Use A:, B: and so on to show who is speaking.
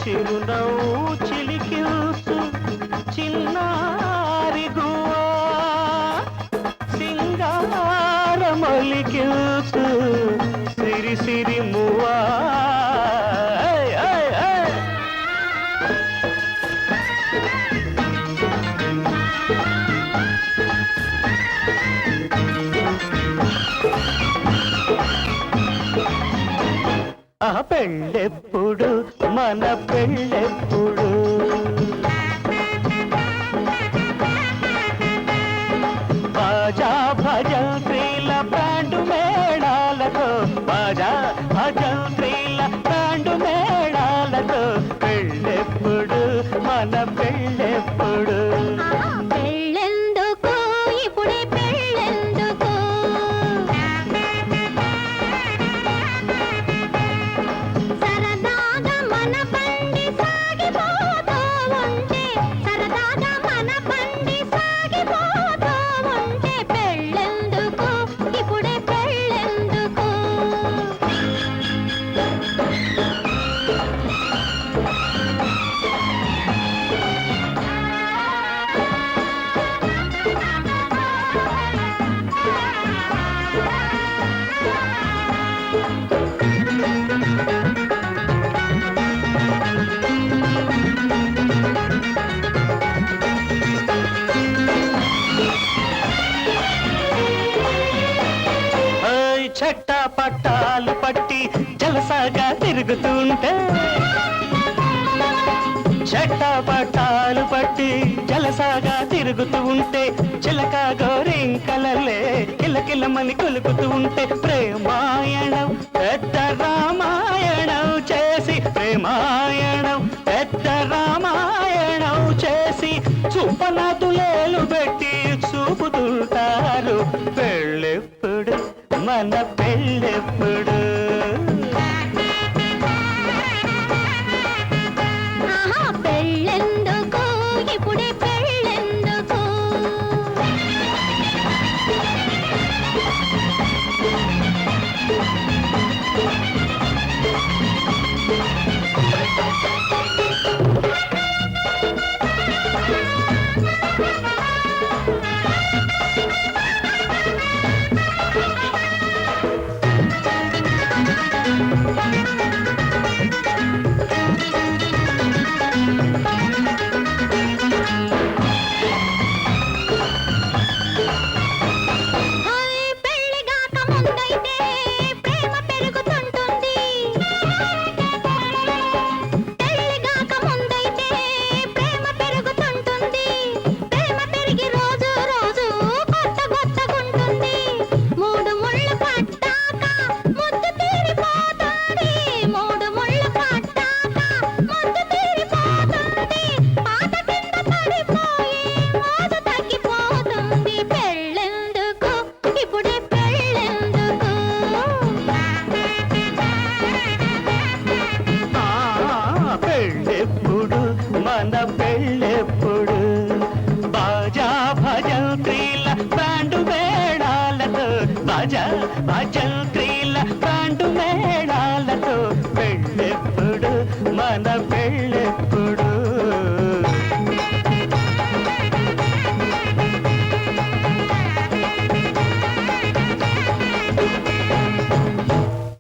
A: చిరునవ్వు చిలికిల్సు చిన్నారి గువా సింగారమలికిల్సు సిరి సిరి మువా పెళ్ళెప్పుడు మన పెళ్ళెప్పుడు బాజా భజంత్రీల బ్యాండు మేళాలతో బాజా భజంత్రీల బ్యాండు మేళాలతో పెళ్ళెప్పుడు మన పెళ్ళెప్పుడు
B: పెళ్ళెందుకు ఇప్పుడే పెళ్ళెందుకు సరదాగా మన బండి సాగిపోతూ ఉంటే సరదాగా మన బండి సాగిపోతూ ఉంటే పెళ్ళెందుకు ఇప్పుడే పెళ్ళెందుకు
A: చట్టా పట్టాలు పట్టి జలసాగా తిరుగుతుంటే చట్టా పట్టాలు పట్టి జలసాగా తిరుగుతూ ఉంటే చిలక గోరింకలలే కిలకిలమని కొలుకుతూ ఉంటే ప్రేమాయణం పెద్ద రామాయణం చేసి ప్రేమాయణం పెద్ద రామాయణం చేసి చూపనాదులేలు పెట్టి చూపుతుంటారు పెళ్ళెప్పుడు మన పెళ్ళెప్పుడు
B: పెళ్ళెందుకు ఇప్పుడే పెళ్ళెందుకు పెళ్ళిగాక ముందైతే ప్రేమ పెరుగుతుంటుంది పెళ్ళిగాక ముందైతే ప్రేమ పెరుగుతుంటుంది ప్రేమ పెరిగి రోజు రోజు కొత్త కొత్తగుంటుంది మూడు ముళ్ళు పట్టాక ముద్దు తీరిపోతుంది మూడు ముళ్ళు పట్టాక ముద్దు తీరిపోతుంది పాత కింద పడిపోయి మోజు తగ్గిపోతుంది పెళ్ళెందుకు ఇప్పుడే పెళ్ళెందుకు
A: పెళ్ళెప్పుడు మన పెళ్ళెప్పుడు బాజా భజంత్రీల బ్యాండు మేళాలతో బాజా భజంత్రీల బ్యాండు మేళాలతో